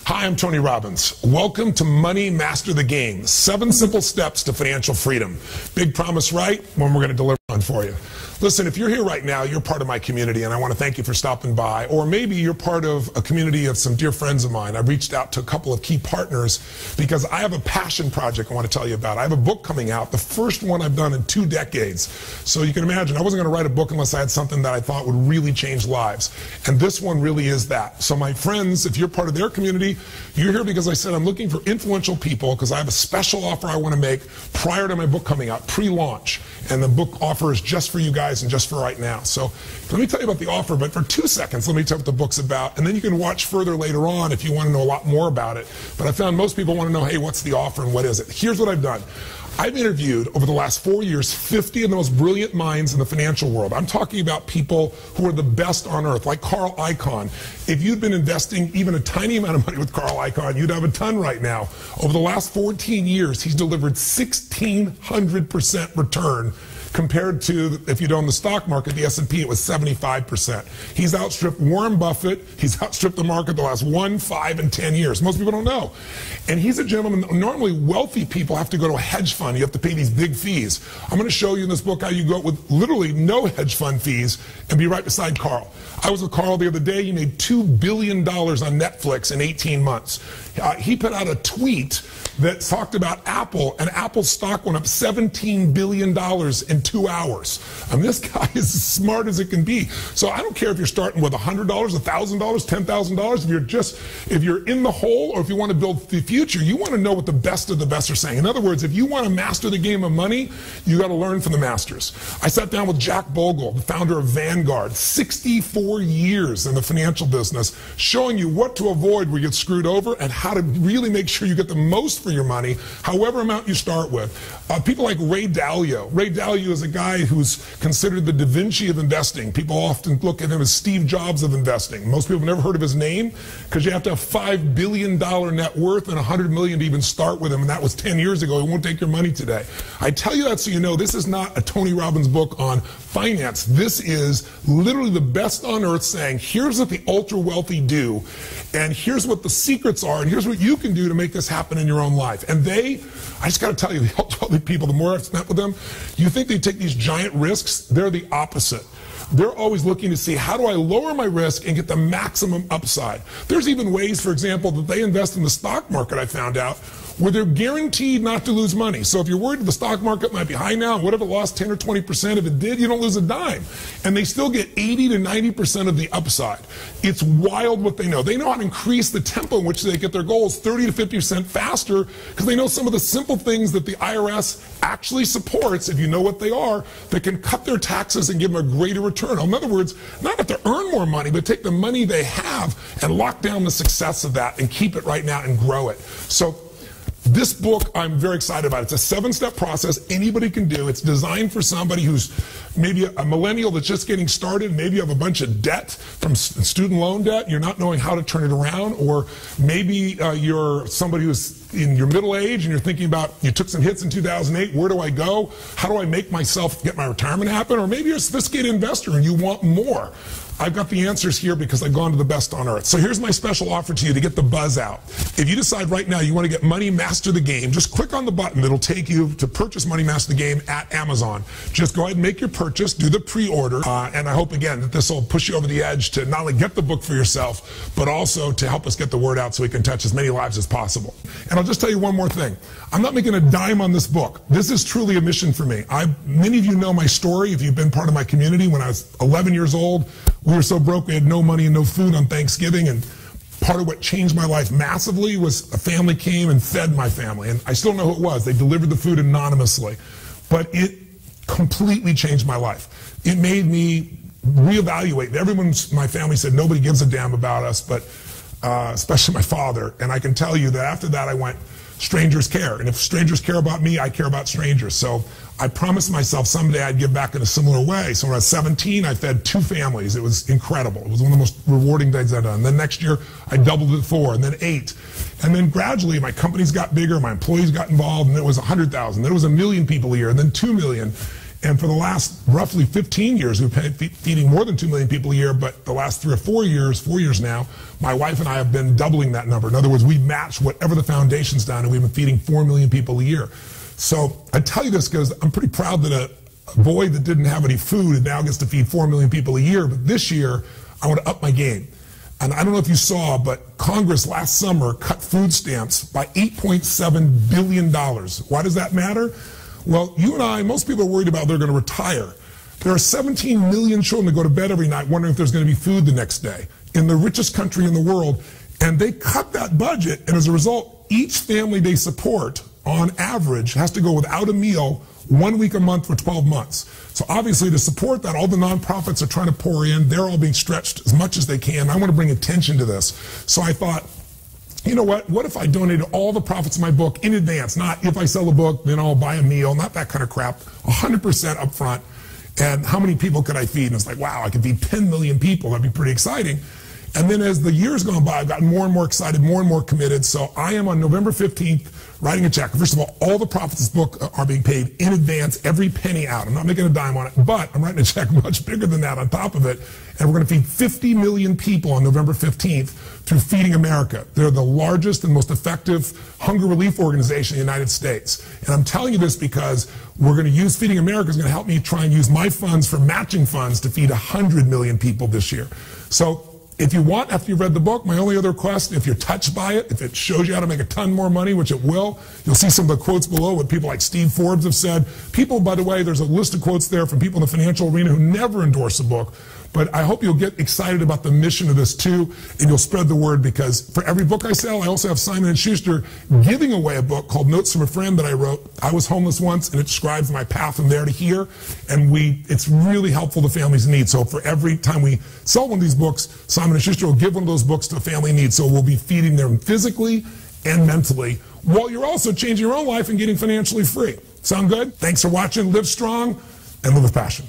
Hi, I'm Tony Robbins. Welcome to Money Master the Game. 7 simple steps to financial freedom. Big promise, right? One we're going to deliver on for you. Listen, if you're here right now, you're part of my community, and I want to thank you for stopping by. Or maybe you're part of a community of some dear friends of mine. I've reached out to a couple of key partners because I have a passion project I want to tell you about. I have a book coming out, the first one I've done in 2 decades. So you can imagine, I wasn't going to write a book unless I had something that I thought would really change lives. And this one really is that. So my friends, if you're part of their community, you're here because I said I'm looking for influential people because I have a special offer I want to make prior to my book coming out, pre-launch. And the book offer is just for you guys and just for right now. So let me tell you about the offer, but for 2 seconds, let me tell you what the book's about. And then you can watch further later on if you want to know a lot more about it. But I found most people want to know, hey, what's the offer and what is it? Here's what I've done. I've interviewed over the last 4 years 50 of the most brilliant minds in the financial world. I'm talking about people who are the best on earth, like Carl Icahn. If you'd been investing even a tiny amount of money with Carl Icahn, you'd have a ton right now. Over the last 14 years, he's delivered 1,600% return compared to, if you'd own the stock market, the S&P, it was 75%. He's outstripped Warren Buffett. He's outstripped the market the last 1, 5, and 10 years. Most people don't know. And he's a gentleman. Normally, wealthy people have to go to a hedge fund. You have to pay these big fees. I'm going to show you in this book how you go with literally no hedge fund fees and be right beside Carl. I was with Carl the other day. He made $2 billion on Netflix in 18 months. He put out a tweet that talked about Apple, and Apple's stock went up $17 billion in 2 hours. I mean, this guy is as smart as it can be. So I don't care if you're starting with $100, $1,000, $10,000. If you're in the hole or if you want to build the future, you want to know what the best of the best are saying. In other words, if you want to master the game of money, you got to learn from the masters. I sat down with Jack Bogle, the founder of Vanguard, 64 years in the financial business, showing you what to avoid where you get screwed over and how to really make sure you get the most for your money, however amount you start with. People like Ray Dalio. Ray Dalio is a guy who's considered the Da Vinci of investing. People often look at him as Steve Jobs of investing. Most people have never heard of his name because you have to have $5 billion net worth and $100 million to even start with him, and that was 10 years ago. He won't take your money today. I tell you that so you know this is not a Tony Robbins book on finance. This is literally the best on earth saying, here's what the ultra wealthy do, and here's what the secrets are, and here's what you can do to make this happen in your own life. And I just got to tell you, the ultra wealthy people, the more I've met with them, you think they take these giant risks? They're the opposite. They're always looking to see, how do I lower my risk and get the maximum upside? There's even ways, for example, that they invest in the stock market, I found out, where they're guaranteed not to lose money. So if you're worried the stock market might be high now, what if it lost 10 or 20%? If it did, you don't lose a dime. And they still get 80 to 90% of the upside. It's wild what they know. They know how to increase the tempo in which they get their goals 30 to 50% faster because they know some of the simple things that the IRS actually supports, if you know what they are, that can cut their taxes and give them a greater return. In other words, not have to earn more money, but take the money they have and lock down the success of that and keep it right now and grow it. So this book, I'm very excited about. It's a 7-step process anybody can do. It's designed for somebody who's maybe a millennial that's just getting started. Maybe you have a bunch of debt from student loan debt. You're not knowing how to turn it around. Or maybe you're somebody who's in your middle age and you're thinking about, you took some hits in 2008. Where do I go? How do I make myself get my retirement happen? Or maybe you're a sophisticated investor and you want more. I've got the answers here because I've gone to the best on earth. So here's my special offer to you to get the buzz out. If you decide right now you want to get Money Master the Game, just click on the button that'll take you to purchase Money Master the Game at Amazon. Just go ahead and make your purchase, do the pre-order, and I hope again that this will push you over the edge to not only get the book for yourself, but also to help us get the word out so we can touch as many lives as possible. And I'll just tell you one more thing. I'm not making a dime on this book. This is truly a mission for me. Many of you know my story if you've been part of my community. When I was 11 years old, we were so broke we had no money and no food on Thanksgiving, and part of what changed my life massively was a family came and fed my family, and I still know who it was. They delivered the food anonymously, but it completely changed my life. It made me reevaluate. Everyone, my family said nobody gives a damn about us, but especially my father, and I can tell you that after that I went, strangers care, and if strangers care about me, I care about strangers. So I promised myself someday I'd give back in a similar way. So when I was 17, I fed 2 families. It was incredible. It was one of the most rewarding things I've done. And then next year, I doubled it 4, and then 8. And then gradually, my companies got bigger, my employees got involved, and it was 100,000. Then it was 1 million people a year, and then 2 million. And for the last roughly 15 years, we've been feeding more than 2 million people a year, but the last 3 or 4 years, 4 years now, my wife and I have been doubling that number. In other words, we match whatever the foundation's done, and we've been feeding 4 million people a year. So I tell you this because I'm pretty proud that a boy that didn't have any food now gets to feed 4 million people a year. But this year, I want to up my game. And I don't know if you saw, but Congress last summer cut food stamps by $8.7 billion. Why does that matter? Well, you and I, most people are worried about they're going to retire. There are 17 million children that go to bed every night wondering if there's going to be food the next day in the richest country in the world. And they cut that budget, and as a result, each family they support, on average, has to go without a meal 1 week a month for 12 months. So obviously to support that, all the nonprofits are trying to pour in. They're all being stretched as much as they can. I want to bring attention to this. So I thought, you know what if I donated all the profits of my book in advance? Not if I sell a book, then I'll buy a meal, not that kind of crap, 100% up front. And how many people could I feed? And it's like, wow, I could feed 10 million people. That'd be pretty exciting. And then as the years gone by, I've gotten more and more excited, more and more committed. So I am on November 15th writing a check. First of all the profits of this book are being paid in advance, every penny out. I'm not making a dime on it, but I'm writing a check much bigger than that on top of it. And we're going to feed 50 million people on November 15th through Feeding America. They're the largest and most effective hunger relief organization in the United States. And I'm telling you this because we're going to use Feeding America is going to help me try and use my funds for matching funds to feed 100 million people this year. So if you want, after you've read the book, my only other request, if you're touched by it, if it shows you how to make a ton more money, which it will, you'll see some of the quotes below what people like Steve Forbes have said. People, by the way, there's a list of quotes there from people in the financial arena who never endorse the book. But I hope you'll get excited about the mission of this too, and you'll spread the word, because for every book I sell, I also have Simon & Schuster giving away a book called Notes from a Friend that I wrote. I was homeless once, and it describes my path from there to here, and it's really helpful to families in need. So for every time we sell one of these books, Simon & Schuster will give one of those books to a family in need. So we'll be feeding them physically and mentally, while you're also changing your own life and getting financially free. Sound good? Thanks for watching. Live strong and live with passion.